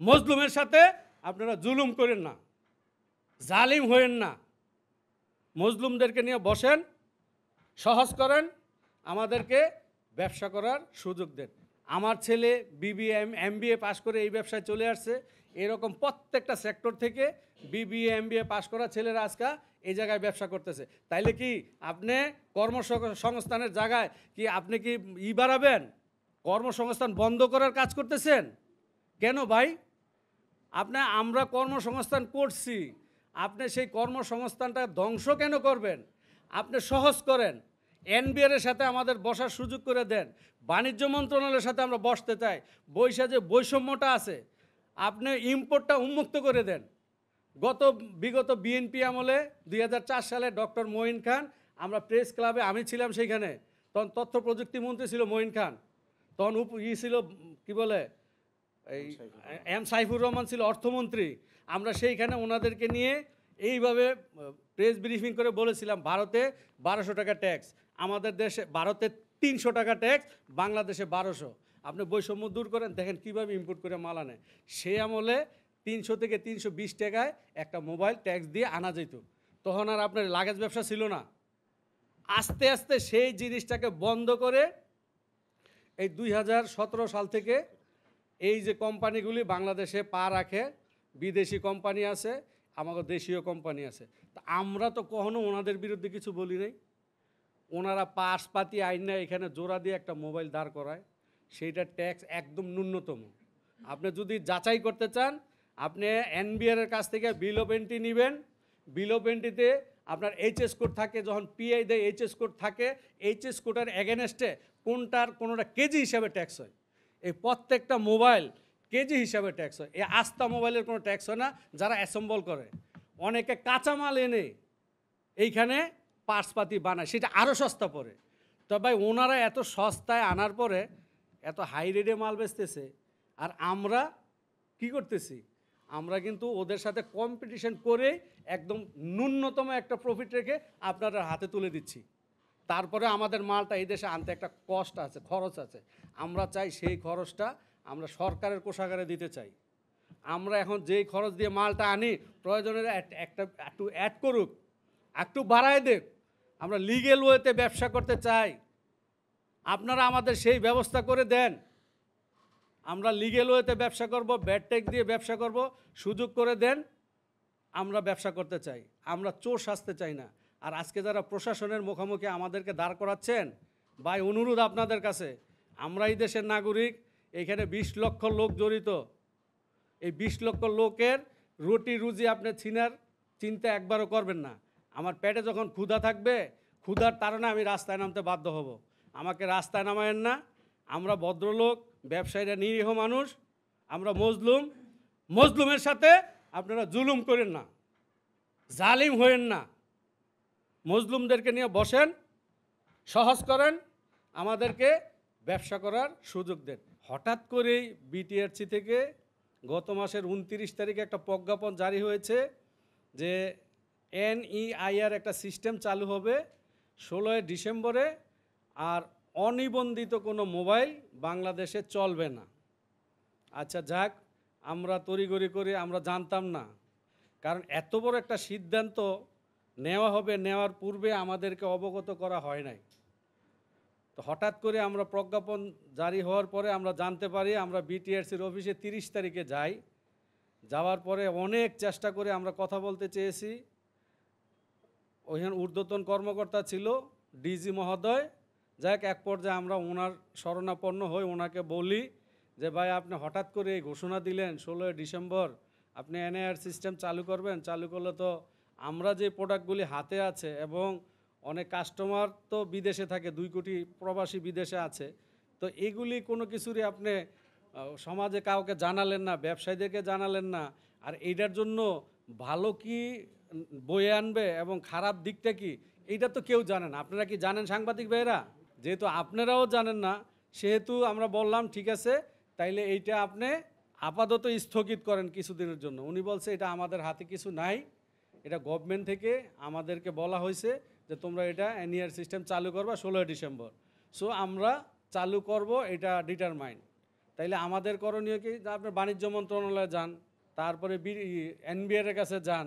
মজলুমের সাথে আপনারা জুলুম করেন না, জালিম হয়েন না। মজলুমদেরকে নিয়ে বসেন, সহজ করেন, আমাদেরকে ব্যবসা করার সুযোগ দেন। আমার ছেলে বিবিএ এমবিএ পাশ করে এই ব্যবসায় চলে আসছে। এরকম প্রত্যেকটা সেক্টর থেকে বিবিএ এমবিএ পাশ করা ছেলেরা আজকে এই জায়গায় ব্যবসা করতেছে। তাইলে কি আপনি কর্মসংস্থানের জায়গায় কি আপনি কি বাড়াবেন? কর্মসংস্থান বন্ধ করার কাজ করতেছেন কেন ভাই? আমরা কর্মসংস্থান করছি, আপনি সেই কর্মসংস্থানটা ধ্বংস কেন করবেন? আপনি সহজ করেন, এনবিআরের সাথে আমাদের বসার সুযোগ করে দেন, বাণিজ্য মন্ত্রণালয়ের সাথে আমরা বসতে চাই। বৈশা যে বৈষম্যটা আছে, আপনি ইম্পোর্টটা উন্মুক্ত করে দেন। বিগত বিএনপি আমলে 2004 সালে ডক্টর মঈন খান, আমরা প্রেস ক্লাবে আমি ছিলাম সেইখানে, তখন তথ্য প্রযুক্তি মন্ত্রী ছিল মঈন খান, তখন ছিল কি বলে এই সাইফুর রহমান ছিল অর্থমন্ত্রী। আমরা সেইখানে ওনাদেরকে নিয়ে এইভাবে প্রেস ব্রিফিং করে বলেছিলাম, ভারতে 1200 টাকা ট্যাক্স, আমাদের দেশে ভারতে 300 টাকা ট্যাক্স, বাংলাদেশে 1200। আপনি বৈষম্য দূর করেন, দেখেন কীভাবে ইম্পোর্ট করে মাল আনে। সে আমলে 300 থেকে 320 টাকায় একটা মোবাইল ট্যাক্স দিয়ে আনা যেত। তখন আর আপনার লাগেজ ব্যবসা ছিল না। আস্তে আস্তে সেই জিনিসটাকে বন্ধ করে এই 2017 সাল থেকে এই যে কোম্পানিগুলি বাংলাদেশে পা রাখে, বিদেশি কোম্পানি আছে, আমাদের দেশীয় কোম্পানি আছে। তা আমরা তো কখনো ওনাদের বিরুদ্ধে কিছু বলি নাই। ওনারা পাশপাতি আইন না এখানে জোড়া দিয়ে একটা মোবাইল দাঁড় করায়, সেইটা ট্যাক্স একদম ন্যূনতম। আপনি যদি যাচাই করতে চান, আপনি এনবিআরের কাছ থেকে বিল অফ এন্ট্রি নেবেন। বিল অফ এন্ট্রিতে আপনার এইচএস কোড থাকে, যখন পিআই দেয় এইচএস কোড থাকে, এইচএস কোডের এগেনস্টে কোনোটা কেজি হিসাবে ট্যাক্স হয়। এই প্রত্যেকটা মোবাইল কেজি হিসাবে ট্যাক্স হয়। এই আস্থা মোবাইলের কোনো ট্যাক্স হয় না যারা অ্যাসেম্বল করে। অনেকে কাঁচামাল এনে এইখানে পার্টসপাতি বানায়, সেটা আরও সস্তা পড়ে। তবে ওনারা এত সস্তায় আনার পরে এত হাই রেটে মাল বেচতেছে, আর আমরা কি করতেছি? আমরা কিন্তু ওদের সাথে কম্পিটিশন করে একদম ন্যূনতম একটা প্রফিট রেখে আপনারা হাতে তুলে দিচ্ছি। তারপরে আমাদের মালটা এই দেশে আনতে একটা কষ্ট আছে, খরচ আছে। আমরা চাই সেই খরচটা আমরা সরকারের কোষাগারে দিতে চাই। আমরা এখন যেই খরচ দিয়ে মালটা আনি, প্রয়োজনের একটু অ্যাড করুক, একটু বাড়ায় দেখ। আমরা লিগেল ওয়েতে ব্যবসা করতে চাই, আপনারা আমাদের সেই ব্যবস্থা করে দেন। আমরা লিগেল ওয়েতে ব্যবসা করব, ব্যাড ট্যাক্স দিয়ে ব্যবসা করব, সুযোগ করে দেন। আমরা ব্যবসা করতে চাই, আমরা চোর সাজতে চাই না। আর আজকে যারা প্রশাসনের মুখোমুখি আমাদেরকে দাঁড় করাচ্ছেন, ভাই অনুরোধ আপনাদের কাছে, আমরা এই দেশের নাগরিক, এখানে 20 লক্ষ লোক জড়িত। এই 20 লক্ষ লোকের রুটি রুজি আপনি চিন্তা একবারও করবেন না। আমার পেটে যখন ক্ষুধা থাকবে, ক্ষুধার কারণে আমি রাস্তায় নামতে বাধ্য হব। আমাকে রাস্তায় নামায়েন না। আমরা ভদ্রলোক, ব্যবসায়ীরা নিরীহ মানুষ, আমরা মজলুমের সাথে আপনারা জুলুম করেন না, জালিম হয়েন না। মজলুমদেরকে নিয়ে বসেন, সহজ করেন, আমাদেরকে ব্যবসা করার সুযোগ দেন। হঠাৎ করেই বিটিআরসি থেকে গত মাসের 29 তারিখে একটা প্রজ্ঞাপন জারি হয়েছে যে এনইআইআর একটা সিস্টেম চালু হবে 16 ডিসেম্বরে, আর অনিবন্ধিত কোনো মোবাইল বাংলাদেশে চলবে না। আচ্ছা যাক, আমরা তড়িঘড়ি করে আমরা জানতাম না, কারণ এত বড় একটা সিদ্ধান্ত নেওয়া হবে, নেওয়ার পূর্বে আমাদেরকে অবগত করা হয় নাই। তো হঠাৎ করে আমরা প্রজ্ঞাপন জারি হওয়ার পরে আমরা জানতে পারি। আমরা বিটিআরসির অফিসে 30 তারিখে যাই। যাওয়ার পরে অনেক চেষ্টা করে আমরা কথা বলতে চেয়েছি। ওইখানে ঊর্ধ্বতন কর্মকর্তা ছিল ডিজি মহোদয়। যাক, এক পর্যায়ে আমরা ওনার শরণাপন্ন হই, ওনাকে বলি যে ভাই আপনি হঠাৎ করে এই ঘোষণা দিলেন 16 ডিসেম্বর আপনি এনআইআর সিস্টেম চালু করবেন, চালু করলে তো আমরা যে প্রোডাক্টগুলি হাতে আছে, এবং অনেক কাস্টমার তো বিদেশে থাকে, 2 কোটি প্রবাসী বিদেশে আছে, তো এগুলি কোনো কিছুরই আপনি সমাজে কাউকে জানালেন না, ব্যবসায়ীদেরকে জানালেন না। আর এইটার জন্য ভালো কি বয়ে আনবে এবং খারাপ দিকটা কি, এইটা তো কেউ জানে না। আপনারা কি জানেন সাংবাদিক ভাইয়েরা? যেহেতু আপনারাও জানেন না, সেহেতু আমরা বললাম ঠিক আছে, তাইলে এইটা আপনি আপাতত স্থগিত করেন কিছুদিনের জন্য। উনি বলছে এটা আমাদের হাতে কিছু নাই, এটা গভর্নমেন্ট থেকে আমাদেরকে বলা হয়েছে যে তোমরা এটা এনইআর সিস্টেম চালু করবা 16 ডিসেম্বর। সো আমরা চালু করব, এটা ডিটারমাইন। তাইলে আমাদের করণীয় কি, যে আপনার বাণিজ্য মন্ত্রণালয়ে যান, তারপরে এনবিআর এর কাছে যান,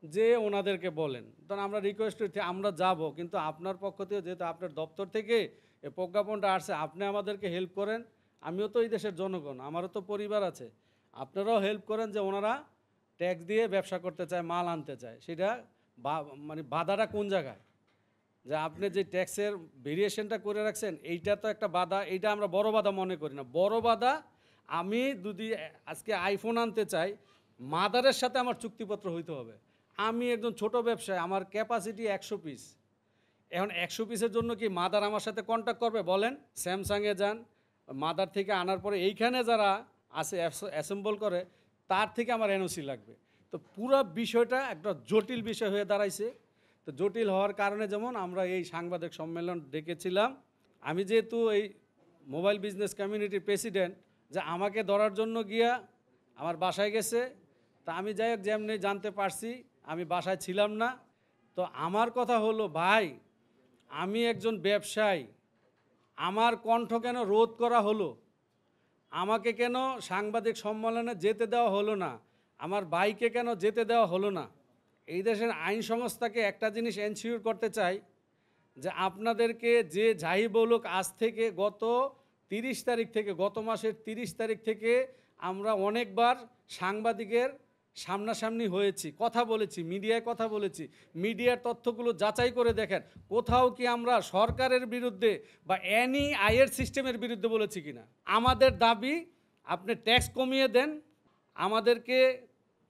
যে ওনাদেরকে বলেন। তখন আমরা রিকোয়েস্ট করছি আমরা যাব, কিন্তু আপনার পক্ষ থেকে যেহেতু আপনার দপ্তর থেকে এই প্রজ্ঞাপনটা আসছে, আপনি আমাদেরকে হেল্প করেন। আমিও তো এই দেশের জনগণ, আমারও তো পরিবার আছে, আপনারাও হেল্প করেন যে ওনারা ট্যাক্স দিয়ে ব্যবসা করতে চায়, মাল আনতে চায়, সেটা মানে বাধাটা কোন জায়গায়, যে আপনি যে ট্যাক্সের ভেরিয়েশনটা করে রাখছেন এইটা তো একটা বাধা। এইটা আমরা বড় বাধা মনে করি না। বড় বাধা, আমি যদি আজকে আইফোন আনতে চাই, মাদারের সাথে আমার চুক্তিপত্র হইতে হবে। আমি একজন ছোট ব্যবসায়ী, আমার ক্যাপাসিটি 100 পিস। এখন 100 পিসের জন্য কি মাদার আমার সাথে কন্ট্যাক্ট করবে বলেন? স্যামসাংয়ে যান, মাদার থেকে আনার পরে এইখানে যারা আছে অ্যাসেম্বল করে, তার থেকে আমার এনওসি লাগবে। তো পুরো বিষয়টা একটা জটিল বিষয় হয়ে দাঁড়াইছে। তো জটিল হওয়ার কারণে যেমন আমরা এই সাংবাদিক সম্মেলন ডেকেছিলাম। আমি যেহেতু এই মোবাইল বিজনেস কমিউনিটির প্রেসিডেন্ট, যে আমাকে ধরার জন্য গিয়া আমার বাসায় গেছে। তা আমি যাই হোক যেমনি জানতে পারছি, আমি বাসায় ছিলাম না। তো আমার কথা হলো, ভাই আমি একজন ব্যবসায়ী, আমার কণ্ঠ কেন রোধ করা হলো? আমাকে কেন সাংবাদিক সম্মেলনে যেতে দেওয়া হলো না? আমার ভাইকে কেন যেতে দেওয়া হলো না? এই দেশের আইন সংস্থাকে একটা জিনিস এনশিওর করতে চাই, যে আপনাদেরকে যে যাই বলুক, আজ থেকে গত 30 তারিখ থেকে, গত মাসের 30 তারিখ থেকে আমরা অনেকবার সাংবাদিকের সামনাসামনি হয়েছি, কথা বলেছি, মিডিয়ায় কথা বলেছি। মিডিয়ার তথ্যগুলো যাচাই করে দেখেন, কোথাও কি আমরা সরকারের বিরুদ্ধে বা এনি আয়ের সিস্টেমের বিরুদ্ধে বলেছি কিনা। আমাদের দাবি, আপনি ট্যাক্স কমিয়ে দেন, আমাদেরকে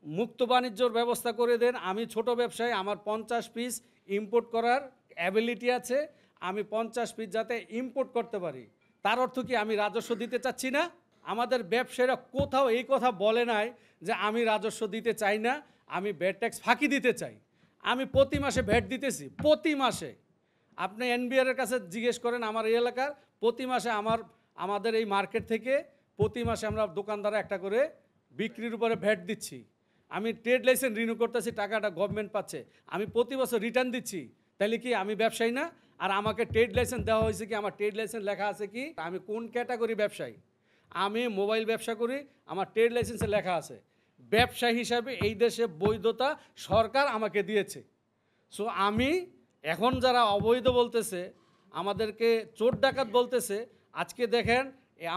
মুক্ত বাণিজ্যর ব্যবস্থা করে দেন। আমি ছোট ব্যবসায়ী, আমার 50 পিস ইম্পোর্ট করার অ্যাবিলিটি আছে, আমি 50 পিস যাতে ইম্পোর্ট করতে পারি। তার অর্থ কি আমি রাজস্ব দিতে চাচ্ছি না? আমাদের ব্যবসায়ীরা কোথাও এই কথা বলে নাই যে আমি রাজস্ব দিতে চাই না, আমি ভ্যাট ট্যাক্স ফাঁকি দিতে চাই। আমি প্রতি মাসে ভ্যাট দিতেছি, প্রতি মাসে। আপনি এনবিআর এর কাছে জিজ্ঞেস করেন, আমার এই এলাকার প্রতি মাসে আমাদের এই মার্কেট থেকে প্রতি মাসে আমরা দোকানদারা একটা করে বিক্রির উপরে ভ্যাট দিচ্ছি। আমি ট্রেড লাইসেন্স রিনিউ করতেছি, টাকাটা গভর্নমেন্ট পাচ্ছে, আমি প্রতি বছর রিটার্ন দিচ্ছি। তাহলে কি আমি ব্যবসায়ী না? আর আমাকে ট্রেড লাইসেন্স দেওয়া হয়েছে কি? আমার ট্রেড লাইসেন্স লেখা আছে কি আমি কোন ক্যাটাগরি ব্যবসায়ী? আমি মোবাইল ব্যবসা করি, আমার ট্রেড লাইসেন্সে লেখা আছে। ব্যবসায়ী হিসাবে এই দেশে বৈধতা সরকার আমাকে দিয়েছে। সো আমি এখন যারা অবৈধ বলতেছে, আমাদেরকে চোর ডাকাত বলতেছে, আজকে দেখেন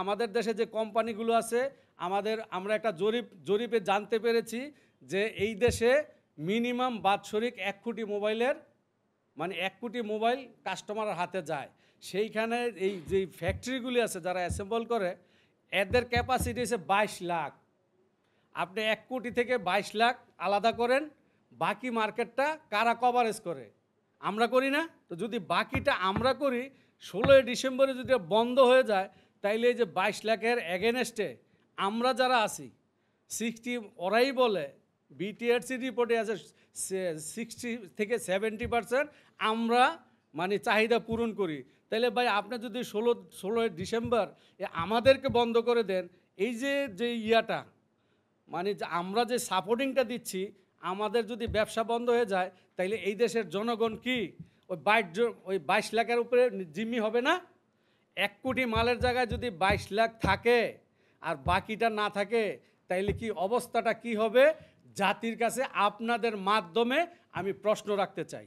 আমাদের দেশে যে কোম্পানিগুলো আছে, আমরা একটা জরিপে জানতে পেরেছি যে এই দেশে মিনিমাম বাৎসরিক 1 কোটি মোবাইলের, মানে 1 কোটি মোবাইল কাস্টমারের হাতে যায়। সেইখানে এই যে ফ্যাক্টরিগুলি আছে যারা অ্যাসেম্বল করে, এদের ক্যাপাসিটি হচ্ছে 22 লাখ। আপনি 1 কোটি থেকে 22 লাখ আলাদা করেন, বাকি মার্কেটটা কারা কভারেজ করে? আমরা করি না? তো যদি বাকিটা আমরা করি, 16 ডিসেম্বরে যদি বন্ধ হয়ে যায়, তাইলে এই যে 22 লাখের এগেনস্টে আমরা যারা আছি 60, ওরাই বলে বিটিআরসি রিপোর্টে আছে 60 থেকে 70% আমরা মানে চাহিদা পূরণ করি। তাহলে ভাই আপনি যদি 16 ডিসেম্বর আমাদেরকে বন্ধ করে দেন, এই যে ইয়াটা মানে আমরা যে সাপোর্টিংটা দিচ্ছি, আমাদের যদি ব্যবসা বন্ধ হয়ে যায়, তাইলে এই দেশের জনগণ কি ওই 22 লাখের উপরে জিম্মি হবে না? 1 কোটি মালের জায়গায় যদি 22 লাখ থাকে আর বাকিটা না থাকে, তাইলে কি অবস্থাটা কি হবে? জাতির কাছে আপনাদের মাধ্যমে আমি প্রশ্ন রাখতে চাই।